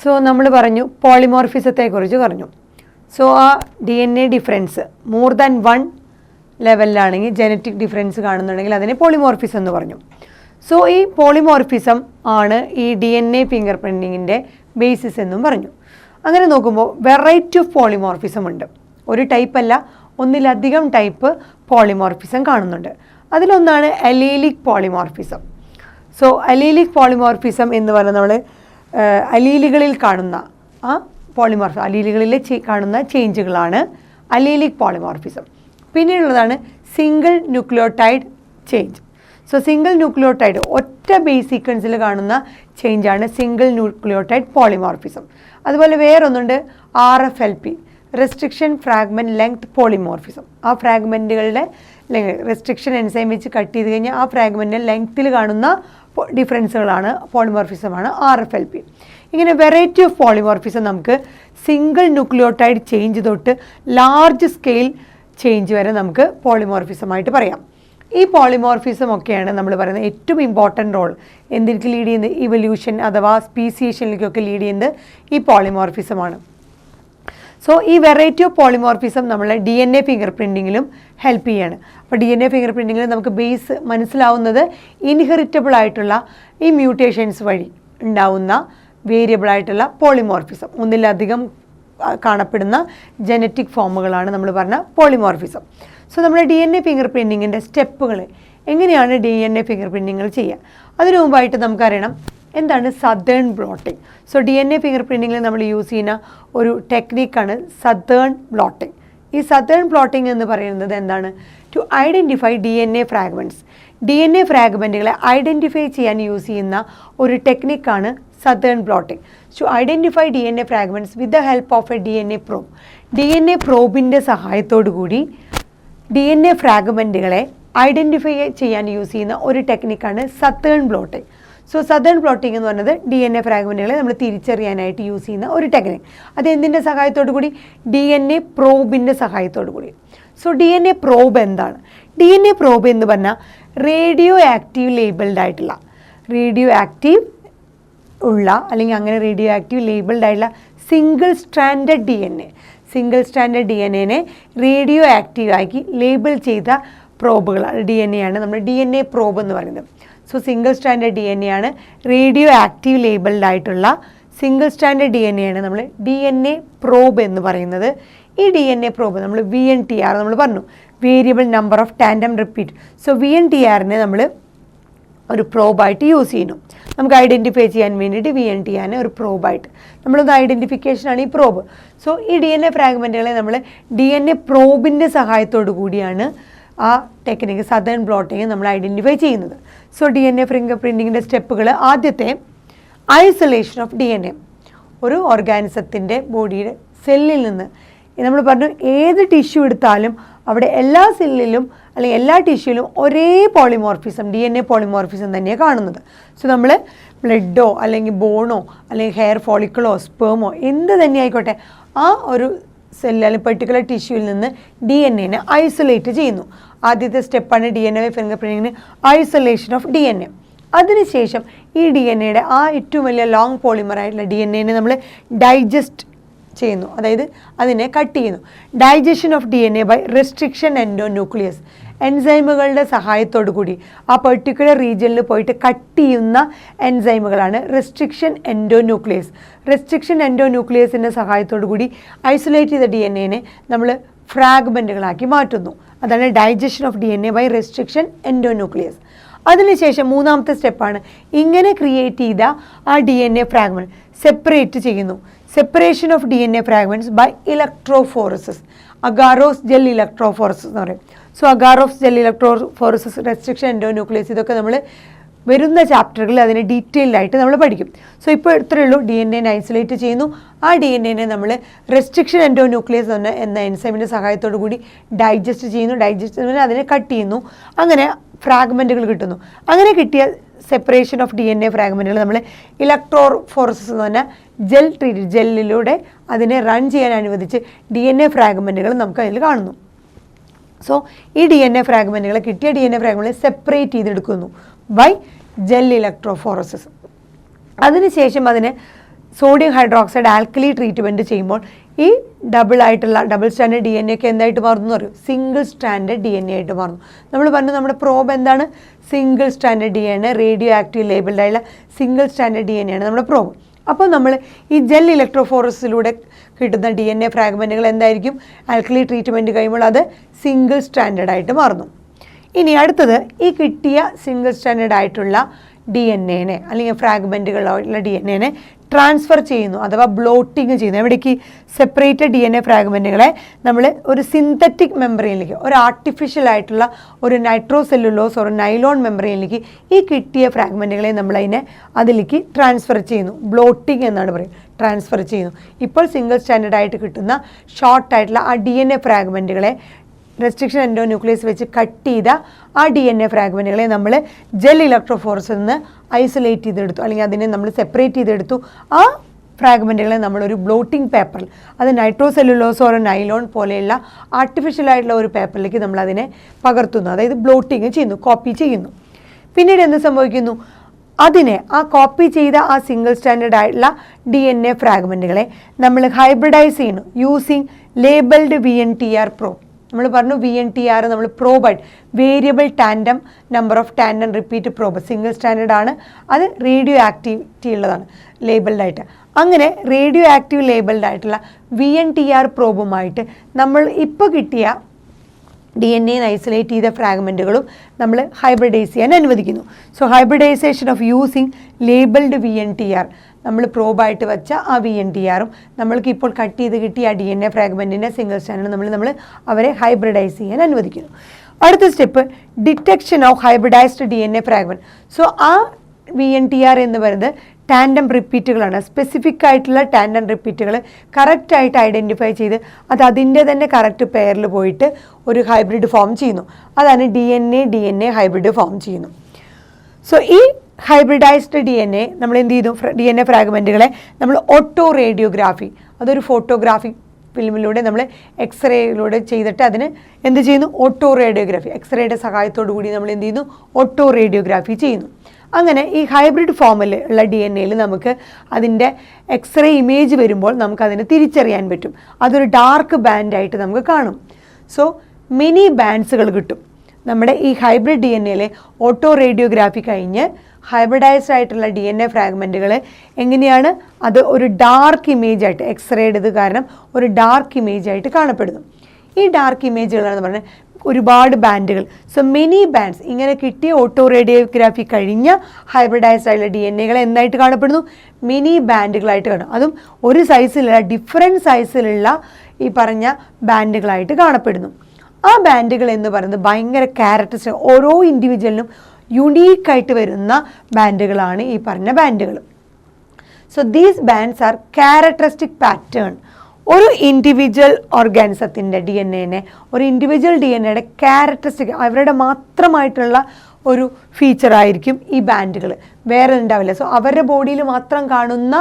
So നമ്മൾ പറഞ്ഞു പോളിമോർഫിസത്തെക്കുറിച്ച് പറഞ്ഞു. സോ ആ DNA ഡിഫറൻസ് മോർ ദാൻ 1 ലെവലിലാണെങ്കിൽ ജനറ്റിക് ഡിഫറൻസ് കാണുന്നുണ്ടെങ്കിൽ അതിനെ പോളിമോർഫിസം എന്ന് പറഞ്ഞു. സോ ഈ പോളിമോർഫിസം ആണ് ഈ DNA ഫിംഗർ പ്രിൻറ്റിങ്ങിൻ്റെ ബേസിസ് എന്നും പറഞ്ഞു. അങ്ങനെ നോക്കുമ്പോൾ വെറൈറ്റി ഓഫ് പോളിമോർഫിസം ഉണ്ട്. ഒരു ടൈപ്പ് അല്ല, ഒന്നിലധികം ടൈപ്പ് പോളിമോർഫിസം കാണുന്നുണ്ട്. അതിലൊന്നാണ് allelic polymorphism. So allelic polymorphism എന്ന് പറഞ്ഞാൽ നമ്മൾ അലീലുകളിൽ കാണുന്ന അലീലുകളിൽ കാണുന്ന ചേഞ്ചുകളാണ് അലീലിക് പോളിമോർഫിസം. പിന്നീടുള്ളതാണ് single nucleotide change. So single nucleotide ഒറ്റ ബേസ് സീക്വൻസിൽ കാണുന്ന ചേഞ്ചാണ് സിംഗിൾ ന്യൂക്ലിയോടൈഡ് പോളിമോർഫിസം. അതുപോലെ വേറൊന്നുണ്ട് RFLP, restriction fragment length polymorphism. ആ ഫ്രാഗ്മെൻറ്റുകളുടെ റെസ്ട്രിക്ഷൻ എൻസൈം വെച്ച് കട്ട് ചെയ്ത് കഴിഞ്ഞാൽ ആ ഫ്രാഗ്മെൻറ്റിൻ്റെ ലെങ്ത്തിൽ കാണുന്ന ഡിഫറൻസുകളാണ് പോളിമോർഫിസമാണ് RFLP. ഇങ്ങനെ വെറൈറ്റി ഓഫ് പോളിമോർഫിസം നമുക്ക് സിംഗിൾ ന്യൂക്ലിയോടൈഡ് ചേഞ്ച് തൊട്ട് ലാർജ് സ്കെയിൽ ചേഞ്ച് വരെ നമുക്ക് പോളിമോർഫിസമായിട്ട് പറയാം. ഈ പോളിമോർഫിസം ഒക്കെയാണ് നമ്മൾ പറയുന്നത് ഏറ്റവും ഇമ്പോർട്ടൻ്റ് റോൾ എന്തിലേക്ക് ലീഡ് ചെയ്യുന്നത്, ഇവല്യൂഷൻ അഥവാ സ്പീസിയേഷനിലേക്കൊക്കെ ലീഡ് ചെയ്യുന്നത് ഈ പോളിമോർഫിസമാണ്. സോ ഈ വെറൈറ്റി ഓഫ് പോളിമോർഫിസം നമ്മളെ DNA ഫിംഗർ പ്രിൻറ്റിങ്ങിലും ഹെൽപ്പ് ചെയ്യാണ്. അപ്പോൾ DNA ഫിംഗർ പ്രിൻറ്റിങ്ങിൽ നമുക്ക് ബേസ് മനസ്സിലാവുന്നത് ഇൻഹെറിറ്റബിൾ ആയിട്ടുള്ള ഈ മ്യൂട്ടേഷൻസ് വഴി ഉണ്ടാവുന്ന വേരിയബിൾ ആയിട്ടുള്ള പോളിമോർഫിസം, ഒന്നിലധികം കാണപ്പെടുന്ന ജനറ്റിക് ഫോമുകളാണ് നമ്മൾ പറഞ്ഞ പോളിമോർഫിസം. സോ നമ്മുടെ DNA ഫിംഗർ പ്രിൻറ്റിങ്ങിൻ്റെ സ്റ്റെപ്പുകൾ എങ്ങനെയാണ് DNA ഫിംഗർ പ്രിൻറ്റിങ്ങൾ ചെയ്യുക, അതിനു മുമ്പായിട്ട് നമുക്കറിയണം എന്താണ് southern blotting. So DNA finger പ്രിൻറ്റിങ്ങിൽ നമ്മൾ യൂസ് ചെയ്യുന്ന ഒരു ടെക്നിക്കാണ് സദേൺ ബ്ലോട്ടിംഗ്. ഈ സദേൺ ബ്ലോട്ടിംഗ് എന്ന് പറയുന്നത് എന്താണ്, to identify DNA fragments. DNA ഫ്രാഗ്മെൻറ്റുകളെ ഐഡൻറ്റിഫൈ ചെയ്യാൻ യൂസ് ചെയ്യുന്ന ഒരു ടെക്നിക്കാണ് southern blotting. To identify DNA fragments with the help of a DNA probe. DNA പ്രോബിൻ്റെ സഹായത്തോടു കൂടി DNA ഫ്രാഗ്മെൻറ്റുകളെ ഐഡൻറ്റിഫൈ ചെയ്യാൻ യൂസ് ചെയ്യുന്ന ഒരു ടെക്നിക്കാണ് southern blotting. So southern blotting എന്ന് പറയുന്നത് DNA ഫ്രാഗ്മെൻറ്റുകളെ നമ്മൾ തിരിച്ചറിയാനായിട്ട് യൂസ് ചെയ്യുന്ന ഒരു ടെക്നിക്ക്. അത് എന്തിൻ്റെ സഹായത്തോടു കൂടി, DNA പ്രോബിൻ്റെ സഹായത്തോടു കൂടി. സോ DNA പ്രോബ് എന്താണ്? DNA പ്രോബ് എന്ന് പറഞ്ഞാൽ റേഡിയോ ആക്റ്റീവ് ലേബിൾഡ് ആയിട്ടുള്ള അല്ലെങ്കിൽ അങ്ങനെ റേഡിയോ ആക്റ്റീവ് ലേബിൾഡ് ആയിട്ടുള്ള single stranded DNA radio active ആക്കി ലേബിൾ ചെയ്ത പ്രോബുകൾ DNA ആണ് നമ്മൾ DNA പ്രോബ് എന്ന് പറയുന്നത്. സോ സിംഗിൾ സ്റ്റാൻഡേർഡ് DNA ആണ് റേഡിയോ ആക്റ്റീവ് ലേബിൾഡ് ആയിട്ടുള്ള സിംഗിൾ സ്റ്റാൻഡേർഡ് DNA ആണ് നമ്മൾ DNA പ്രോബ് എന്ന് പറയുന്നത്. ഈ DNA പ്രോബ് നമ്മൾ VNTR നമ്മൾ പറഞ്ഞു, variable number of tandem repeat. So VNTRനെ നമ്മൾ ഒരു പ്രോബായിട്ട് യൂസ് ചെയ്യുന്നു. നമുക്ക് ഐഡൻറ്റിഫൈ ചെയ്യാൻ വേണ്ടിയിട്ട് VNTRനെ ഒരു പ്രോബായിട്ട് നമ്മളൊന്ന് ഐഡൻറ്റിഫിക്കേഷനാണ് ഈ പ്രോബ്. സോ ഈ DNA ഫ്രാഗ്മെൻറ്റുകളെ നമ്മൾ DNA പ്രോബിൻ്റെ സഹായത്തോടു കൂടിയാണ് ആ ടെക്നിക്ക് സദേൺ ബ്ലോട്ടിങ് നമ്മൾ ഐഡൻറ്റിഫൈ ചെയ്യുന്നത്. സോ DNA ഫിംഗർ പ്രിൻറ്റിങ്ങിൻ്റെ സ്റ്റെപ്പുകൾ, ആദ്യത്തെ ഐസൊലേഷൻ ഓഫ് DNA. ഒരു ഓർഗാനിസത്തിൻ്റെ ബോഡിയുടെ സെല്ലിൽ നിന്ന് നമ്മൾ പറഞ്ഞു ഏത് ടിഷ്യൂ എടുത്താലും അവിടെ എല്ലാ സെല്ലിലും അല്ലെങ്കിൽ എല്ലാ ടിഷ്യൂലും ഒരേ പോളിമോർഫിസം DNA പോളിമോർഫിസം തന്നെയാണ് കാണുന്നത്. സോ നമ്മൾ ബ്ലഡോ അല്ലെങ്കിൽ ബോണോ അല്ലെങ്കിൽ ഹെയർ ഫോളിക്കിളോ സ്പേമോ എന്ത് തന്നെ ആയിക്കോട്ടെ ആ ഒരു സെല്ല് അല്ലെങ്കിൽ പെർട്ടിക്കുലർ ടിഷ്യൂവിൽ നിന്ന് DNAനെ ഐസൊലേറ്റ് ചെയ്യുന്നു. ആദ്യത്തെ സ്റ്റെപ്പാണ് DNA ഫിംഗർ പ്രിൻറ്റിങ്ങിന് ഐസൊലേഷൻ ഓഫ് DNA. അതിനുശേഷം ഈ DNAയുടെ ആ ഏറ്റവും വലിയ ലോങ് പോളിമർ ആയിട്ടുള്ള DNAനെ നമ്മൾ ഡൈജസ്റ്റ് ചെയ്യുന്നു, അതായത് അതിനെ കട്ട് ചെയ്യുന്നു. Digestion of DNA by restriction endonuclease. എൻസൈമുകളുടെ സഹായത്തോടു കൂടി ആ പെർട്ടിക്കുലർ റീജിയനിൽ പോയിട്ട് കട്ട് ചെയ്യുന്ന എൻസൈമുകളാണ് റെസ്ട്രിക്ഷൻ എൻഡോന്യൂക്ലിയസ്. റെസ്ട്രിക്ഷൻ എൻഡോന്യൂക്ലിയസിൻ്റെ സഹായത്തോടു കൂടി ഐസൊലേറ്റ് ചെയ്ത DNAനെ നമ്മൾ ഫ്രാഗ്മെൻറ്റുകളാക്കി മാറ്റുന്നു. അതാണ് digestion of DNA by restriction endonuclease. അതിനുശേഷം മൂന്നാമത്തെ സ്റ്റെപ്പാണ് ഇങ്ങനെ ക്രിയേറ്റ് ചെയ്ത ആ DNA ഫ്രാഗ്മെൻറ്റ് സെപ്പറേറ്റ് ചെയ്യുന്നു. Separation of DNA fragments by electrophoresis. Agarose gel electrophoresis എന്ന് പറയും. So agarose gel electrophoresis, restriction endonuclease, ഇതൊക്കെ നമ്മൾ വരുന്ന ചാപ്റ്ററുകളിൽ അതിനെ ഡീറ്റെയിൽഡ് ആയിട്ട് നമ്മൾ പഠിക്കും. സോ ഇപ്പോൾ ഇത്രയേ ഉള്ളൂ, DNAനെ ഐസൊലേറ്റ് ചെയ്യുന്നു. ആ DNAനെ നമ്മൾ റെസ്ട്രിക്ഷൻ എൻഡോന്യൂക്ലിയസ് എന്ന എൻസൈമിൻ്റെ സഹായത്തോടു കൂടി ഡൈജസ്റ്റ് ചെയ്യുന്നു. ഡൈജസ്റ്റ് അതിനെ കട്ട് ചെയ്യുന്നു. അങ്ങനെ ഫ്രാഗ്മെൻറ്റുകൾ കിട്ടുന്നു. അങ്ങനെ കിട്ടിയ സെപ്പറേഷൻ ഓഫ് DNA ഫ്രാഗ്മെൻറ്റുകൾ നമ്മൾ ഇലക്ട്രോഫോറസിസ് എന്ന് പറഞ്ഞാൽ ജെല്ലിലൂടെ അതിനെ റൺ ചെയ്യാൻ അനുവദിച്ച് DNA ഫ്രാഗ്മെൻറ്റുകൾ നമുക്ക് അതിൽ കാണുന്നു. സോ ഈ DNA ഫ്രാഗ്മെൻറ്റുകളെ കിട്ടിയ DNA ഫ്രാഗ്മെൻറ്റുകളെ സെപ്പറേറ്റ് ചെയ്തെടുക്കുന്നു ബൈ ജെൽ ഇലക്ട്രോഫോറസിസ്. അതിനുശേഷം അതിനെ സോഡിയം ഹൈഡ്രോക്സൈഡ് ആൽക്കലി ട്രീറ്റ്മെൻറ്റ് ചെയ്യുമ്പോൾ ഈ ഡബിൾ സ്റ്റാൻഡേർഡ് DNA ഒക്കെ എന്തായിട്ട് മാറുന്നു എന്ന് പറയും, സിംഗിൾ സ്റ്റാൻഡേർഡ് DNA ആയിട്ട് മാറുന്നു. നമ്മൾ പറഞ്ഞു നമ്മുടെ പ്രോബ് എന്താണ്, single standard DNA, radio active labelled ആയുള്ള സിംഗിൾ സ്റ്റാൻഡേർഡ് DNA ആണ് നമ്മുടെ പ്രോബ്. അപ്പോൾ നമ്മൾ ഈ ജെൽ ഇലക്ട്രോഫോറസിലൂടെ കിട്ടുന്ന DNA ഫ്രാഗ്മെൻറ്റുകൾ എന്തായിരിക്കും, ആൽക്കലി ട്രീറ്റ്മെൻറ്റ് കഴിയുമ്പോൾ അത് സിംഗിൾ സ്റ്റാൻഡേർഡ് ആയിട്ട് മാറുന്നു. ഇനി അടുത്തത് ഈ കിട്ടിയ സിംഗിൾ സ്റ്റാൻഡേർഡ് ആയിട്ടുള്ള DNA അല്ലെങ്കിൽ ഫ്രാഗ്മെൻറ്റുകളുള്ള DNA ട്രാൻസ്ഫർ ചെയ്യുന്നു, അഥവാ ബ്ലോട്ടിങ് ചെയ്യുന്നു. എവിടേക്ക്, സെപ്പറേറ്റഡ് DNA ഫ്രാഗ്മെൻറ്റുകളെ നമ്മൾ ഒരു സിന്തറ്റിക് മെമ്പറൈനിലേക്ക്, ഒരു ആർട്ടിഫിഷ്യൽ ആയിട്ടുള്ള ഒരു നൈട്രോസെല്ലുലോസ് ഒരു നൈലോൺ മെമ്പറൈനിലേക്ക് ഈ കിട്ടിയ ഫ്രാഗ്മെൻറ്റുകളെ അതിലേക്ക് ട്രാൻസ്ഫർ ചെയ്യുന്നു. ബ്ലോട്ടിങ് എന്നാണ് പറയുന്നത്, ട്രാൻസ്ഫർ ചെയ്യുന്നു. ഇപ്പോൾ സിംഗിൾ സ്റ്റാൻഡേർഡ് ആയിട്ട് കിട്ടുന്ന ഷോർട്ടായിട്ടുള്ള ആ DNA ഫ്രാഗ്മെൻറ്റുകളെ റെസ്ട്രിക്ഷൻ എൻഡോന്യൂക്ലിയസ് വെച്ച് കട്ട് ചെയ്ത ആ DNA ഫ്രാഗ്മെൻറ്റുകളെ നമ്മൾ ജെൽ ഇലക്ട്രോഫോറസിൽ നിന്ന് ഐസൊലേറ്റ് ചെയ്തെടുത്തു, അല്ലെങ്കിൽ അതിനെ നമ്മൾ സെപ്പറേറ്റ് ചെയ്തെടുത്തു. ആ ഫ്രാഗ്മെൻറ്റുകളെ നമ്മളൊരു ബ്ലോട്ടിംഗ് പേപ്പറിൽ, അത് നൈട്രോസെല്ലുലോസ് ഒരു നൈലോൺ പോലെയുള്ള ആർട്ടിഫിഷ്യൽ ആയിട്ടുള്ള ഒരു പേപ്പറിലേക്ക് നമ്മളതിനെ പകർത്തുന്നു, അതായത് ബ്ലോട്ടിങ് ചെയ്യുന്നു, കോപ്പി ചെയ്യുന്നു. പിന്നീട് എന്ത് സംഭവിക്കുന്നു, അതിനെ ആ കോപ്പി ചെയ്ത ആ സിംഗിൾ സ്റ്റാൻഡേർഡ് ആയിട്ടുള്ള DNA ഫ്രാഗ്മെൻറ്റുകളെ നമ്മൾ ഹൈബ്രിഡൈസ് ചെയ്യുന്നു യൂസിങ് ലേബിൾഡ് VNTR പ്രോബ്. നമ്മൾ പറഞ്ഞു VNTR നമ്മൾ പ്രോബായിട്ട്, variable tandem number of tandem repeat probe, single standard ആണ്, അത് റേഡിയോ ആക്ടിവിറ്റി ഉള്ളതാണ് ലേബിൾഡായിട്ട്. അങ്ങനെ റേഡിയോ ആക്റ്റീവ് ലേബിൾഡ് ആയിട്ടുള്ള VNTR പ്രോബുമായിട്ട് നമ്മൾ ഇപ്പോൾ കിട്ടിയ DNA ഐസൊലേറ്റ് ചെയ്ത ഫ്രാഗ്മെൻറ്റുകളും നമ്മൾ ഹൈബ്രിഡൈസ് ചെയ്യാൻ അനുവദിക്കുന്നു. So hybridisation of using labelled VNTR, നമ്മൾ പ്രോബായിട്ട് വെച്ച ആ VNTRും നമ്മൾക്ക് ഇപ്പോൾ കട്ട് ചെയ്ത് കിട്ടിയ ആ DNA ഫ്രാഗ്മെൻറ്റിൻ്റെ സിംഗിൾ സ്റ്റാൻഡേർഡ് നമ്മൾ അവരെ ഹൈബ്രിഡൈസ് ചെയ്യാൻ അനുവദിക്കുന്നു. അടുത്ത step, detection of hybridised DNA fragment. So ആ VNTR എന്ന് പറയുന്നത് ടാൻഡം റിപ്പീറ്റുകളാണ്. സ്പെസിഫിക് ആയിട്ടുള്ള ടാൻഡം റിപ്പീറ്റുകൾ കറക്റ്റായിട്ട് ഐഡൻറ്റിഫൈ ചെയ്ത് അത് അതിൻ്റെ തന്നെ കറക്റ്റ് പെയറിൽ പോയിട്ട് ഒരു ഹൈബ്രിഡ് ഫോം ചെയ്യുന്നു. അതാണ് DNA ഹൈബ്രിഡ് ഫോം ചെയ്യുന്നു. സോ ഈ ഹൈബ്രിഡൈസ്ഡ് DNA നമ്മൾ എന്ത് ചെയ്തു, DNA ഫ്രാഗ്മെൻറ്റുകളെ നമ്മൾ ഓട്ടോ റേഡിയോഗ്രാഫി, അതൊരു ഫോട്ടോഗ്രാഫി ഫിലിമിലൂടെ നമ്മൾ എക്സ്റേയിലൂടെ ചെയ്തിട്ട് അതിന് എന്ത് ചെയ്യുന്നു, ഓട്ടോ റേഡിയോഗ്രാഫി, എക്സ്റേയുടെ സഹായത്തോടു കൂടി നമ്മൾ എന്ത് ചെയ്യുന്നു, ഓട്ടോ റേഡിയോഗ്രാഫി ചെയ്യുന്നു. അങ്ങനെ ഈ ഹൈബ്രിഡ് ഫോമിൽ ഉള്ള DNA നമുക്ക് അതിൻ്റെ എക്സ്റേ ഇമേജ് വരുമ്പോൾ നമുക്കതിനെ തിരിച്ചറിയാൻ പറ്റും. അതൊരു ഡാർക്ക് ബാൻഡായിട്ട് നമുക്ക് കാണും. സോ മിനി ബാൻഡ്സുകൾ കിട്ടും. നമ്മുടെ ഈ ഹൈബ്രിഡ് DNA ഓട്ടോ റേഡിയോഗ്രാഫി കഴിഞ്ഞ് ഹൈബ്രിഡൈസ്ഡ് ആയിട്ടുള്ള DNA ഫ്രാഗ്മെൻറ്റുകൾ എങ്ങനെയാണ്, അത് ഒരു ഡാർക്ക് ഇമേജ് ആയിട്ട്, എക്സ്റേയുടേത് കാരണം ഒരു ഡാർക്ക് ഇമേജ് ആയിട്ട് കാണപ്പെടുന്നു. ഈ ഡാർക്ക് ഇമേജുകളാണെന്ന് പറഞ്ഞാൽ ഒരുപാട് ബാൻഡുകൾ. സോ മെനി ബാൻഡ്സ്, ഇങ്ങനെ കിട്ടിയ ഓട്ടോ റേഡിയോഗ്രാഫി കഴിഞ്ഞ ഹൈബ്രിഡൈസ്ഡ് ആയിട്ടുള്ള DNA എന്തായിട്ട് കാണപ്പെടുന്നു, മിനി ബാൻഡുകളായിട്ട് കാണും. അതും ഒരു സൈസിലുള്ള, ഡിഫറെൻറ്റ് സൈസിലുള്ള ഈ പറഞ്ഞ ബാൻഡുകളായിട്ട് കാണപ്പെടുന്നു. ആ ബാൻഡുകൾ എന്ന് പറയുന്നത് ഭയങ്കര ക്യാരക്ടറിസ്റ്റിക്, ഓരോ ഇൻഡിവിജ്വലിനും യുണീക്കായിട്ട് വരുന്ന ബാൻഡുകളാണ് ഈ പറഞ്ഞ ബാൻഡുകൾ. So these bands are characteristic pattern. ഒരു ഇൻഡിവിജ്വൽ ഓർഗാനിസത്തിൻ്റെ DNA, ഒരു ഇൻഡിവിജ്വൽ DNAയുടെ ക്യാരക്ടറിസ്റ്റിക്, അവരുടെ മാത്രമായിട്ടുള്ള ഒരു ഫീച്ചറായിരിക്കും ഈ ബാൻഡുകൾ, വേറെ ഉണ്ടാവില്ല. സോ അവരുടെ ബോഡിയിൽ മാത്രം കാണുന്ന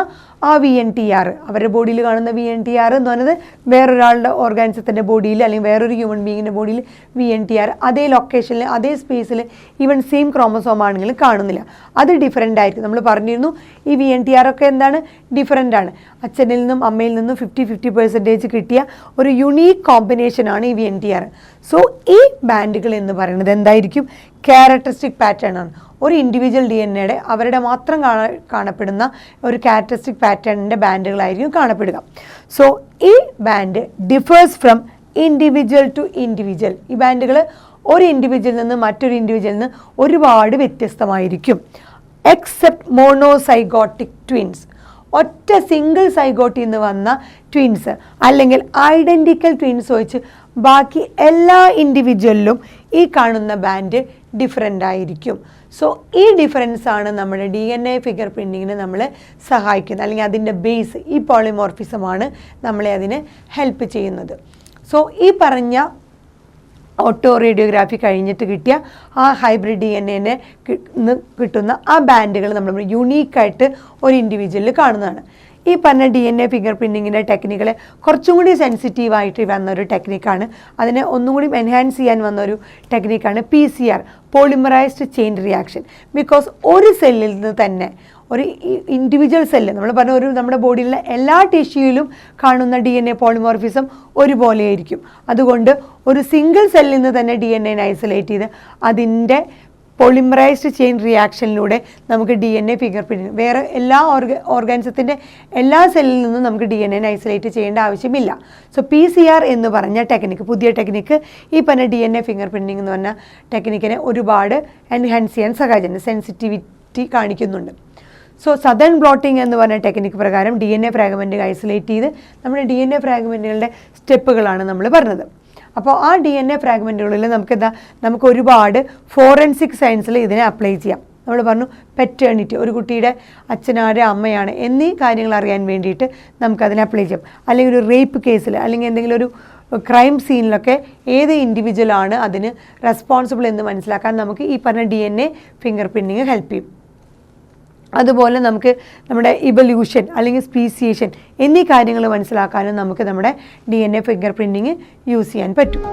ആ VNTR, അവരുടെ ബോഡിയിൽ കാണുന്ന VNTR എന്ന് പറയുന്നത് വേറൊരാളുടെ ഓർഗാനിസത്തിൻ്റെ ബോഡിയിൽ അല്ലെങ്കിൽ വേറൊരു ഹ്യൂമൻ ബീങ്ങിൻ്റെ ബോഡിയിൽ VNTR അതേ ലൊക്കേഷനിൽ, അതേ സ്പേസിൽ, ഈവൻ സെയിം ക്രോമസോം ആണെങ്കിലും കാണുന്നില്ല. അത് ഡിഫറെൻ്റ് ആയിരിക്കും. നമ്മൾ പറഞ്ഞിരുന്നു ഈ VNTR ഒക്കെ എന്താണ്, ഡിഫറെൻ്റ് ആണ്. അച്ഛനിൽ നിന്നും അമ്മയിൽ നിന്നും 50-50% കിട്ടിയ ഒരു യുണീക്ക് കോമ്പിനേഷനാണ് ഈ VNTR. സോ ഈ ബാൻഡുകൾ എന്ന് പറയുന്നത് എന്തായിരിക്കും, ക്യാരക്ടറിസ്റ്റിക് പാറ്റേൺ ആണ്. ഒരു ഇൻഡിവിജ്വൽ DNAയുടെ അവരുടെ മാത്രം കാണപ്പെടുന്ന ഒരു ക്യാരക്ടറിസ്റ്റിക് പാറ്റേണിൻ്റെ ബാൻഡുകളായിരിക്കും കാണപ്പെടുക. സോ ഈ band differs from individual to individual. ഈ ബാൻഡുകൾ ഒരു ഇൻഡിവിജ്വലിൽ നിന്ന് മറ്റൊരു ഇൻഡിവിജ്വലിൽ നിന്ന് ഒരുപാട് വ്യത്യസ്തമായിരിക്കും. എക്സെപ്റ്റ് മോണോസൈഗോട്ടിക് ട്വിൻസ്, ഒറ്റ സിംഗിൾ സൈഗോട്ടിൽ നിന്ന് വന്ന ട്വിൻസ് അല്ലെങ്കിൽ ഐഡൻറ്റിക്കൽ ട്വിൻസ് വെച്ച് ബാക്കി എല്ലാ ഇൻഡിവിജ്വലിലും ഈ കാണുന്ന ബാൻഡ് ഡിഫറെൻ്റ് ആയിരിക്കും. സോ ഈ ഡിഫറൻസ് ആണ് നമ്മുടെ DNA ഫിംഗർ പ്രിൻറ്റിങ്ങിന് നമ്മളെ സഹായിക്കുന്നത്, അല്ലെങ്കിൽ അതിൻ്റെ ബേസ് ഈ പോളിമോർഫിസമാണ് നമ്മളെ അതിന് ഹെൽപ്പ് ചെയ്യുന്നത്. സോ ഈ പറഞ്ഞ ഓട്ടോ റേഡിയോഗ്രാഫി കഴിഞ്ഞിട്ട് കിട്ടിയ ആ ഹൈബ്രിഡ് DNA കിട്ടുന്ന ആ ബാൻഡുകൾ നമ്മൾ യുണീക്കായിട്ട് ഒരു ഇൻഡിവിജ്വലിൽ കാണുന്നതാണ്. ഈ പറഞ്ഞ DNA ഫിംഗർ പ്രിൻറ്റിങ്ങിൻ്റെ ടെക്നിക്കുകൾ കുറച്ചും കൂടി സെൻസിറ്റീവായിട്ട് വന്നൊരു ടെക്നിക്കാണ്. അതിനെ ഒന്നും കൂടി എൻഹാൻസ് ചെയ്യാൻ വന്നൊരു ടെക്നിക്കാണ് PCR, polymerised chain reaction. Because ഒരു സെല്ലിൽ നിന്ന് തന്നെ ഒരു ഇൻഡിവിജ്വൽ സെല്ല് നമ്മൾ പറഞ്ഞ നമ്മുടെ ബോഡിയിലെ എല്ലാ ടിഷ്യൂയിലും കാണുന്ന DNA പോളിമോർഫിസം ഒരുപോലെയായിരിക്കും. അതുകൊണ്ട് ഒരു സിംഗിൾ സെല്ലിൽ നിന്ന് തന്നെ DNA ഐസൊലേറ്റ് ചെയ്ത് അതിൻ്റെ പോളിമറൈസ്ഡ് ചെയിൻ റിയാക്ഷനിലൂടെ നമുക്ക് DNA ഫിംഗർ പ്രിൻറ്റിങ് വേറെ എല്ലാ ഓർഗാനിസത്തിൻ്റെ എല്ലാ സെല്ലിൽ നിന്നും നമുക്ക് DNA ഐസൊലേറ്റ് ചെയ്യേണ്ട ആവശ്യമില്ല. സോ PCR എന്ന് പറഞ്ഞ ടെക്നിക്ക്, പുതിയ ടെക്നിക്ക്, ഈ പറഞ്ഞ DNA ഫിംഗർ പ്രിൻറ്റിങ് എന്ന് പറഞ്ഞ ടെക്നിക്കിനെ ഒരുപാട് എൻഹാൻസ് ചെയ്യാൻ സഹായിച്ചിട്ടുണ്ട്, സെൻസിറ്റിവിറ്റി കാണിക്കുന്നുണ്ട്. സോ സദേൺ ബ്ലോട്ടിംഗ് എന്ന് പറഞ്ഞ ടെക്നിക്ക് പ്രകാരം DNA ഫ്രാഗ്മെൻറ്റ് ഐസൊലേറ്റ് ചെയ്ത് നമ്മുടെ DNA ഫ്രാഗ്മെൻറ്റുകളുടെ സ്റ്റെപ്പുകളാണ് നമ്മൾ പറഞ്ഞത്. അപ്പോൾ ആ DNA ഫ്രാഗ്മെൻറ്റുകളിൽ നമുക്ക് ഒരുപാട് ഫോറൻസിക് സയൻസിൽ ഇതിനെ അപ്ലൈ ചെയ്യാം. നമ്മൾ പറഞ്ഞു പെറ്റേണിറ്റി, ഒരു കുട്ടിയുടെ അച്ഛനാര് അമ്മയാണ് എന്നീ കാര്യങ്ങൾ അറിയാൻ വേണ്ടിയിട്ട് നമുക്കതിനെ അപ്ലൈ ചെയ്യാം. അല്ലെങ്കിൽ ഒരു റേപ്പ് കേസിൽ അല്ലെങ്കിൽ എന്തെങ്കിലും ഒരു ക്രൈം സീനിലൊക്കെ ഏത് ഇൻഡിവിജ്വലാണ് അതിന് റെസ്പോൺസിബിൾ എന്ന് മനസ്സിലാക്കാൻ നമുക്ക് ഈ പറഞ്ഞ DNA ഫിംഗർ പ്രിൻറ്റിങ് ഹെൽപ്പ് ചെയ്യും. അതുപോലെ നമുക്ക് നമ്മുടെ ഇവല്യൂഷൻ അല്ലെങ്കിൽ സ്പീസിയേഷൻ എന്നീ കാര്യങ്ങൾ മനസ്സിലാക്കാനും നമുക്ക് നമ്മുടെ DNA ഫിംഗർ പ്രിൻറ്റിങ് യൂസ് ചെയ്യാൻ പറ്റും.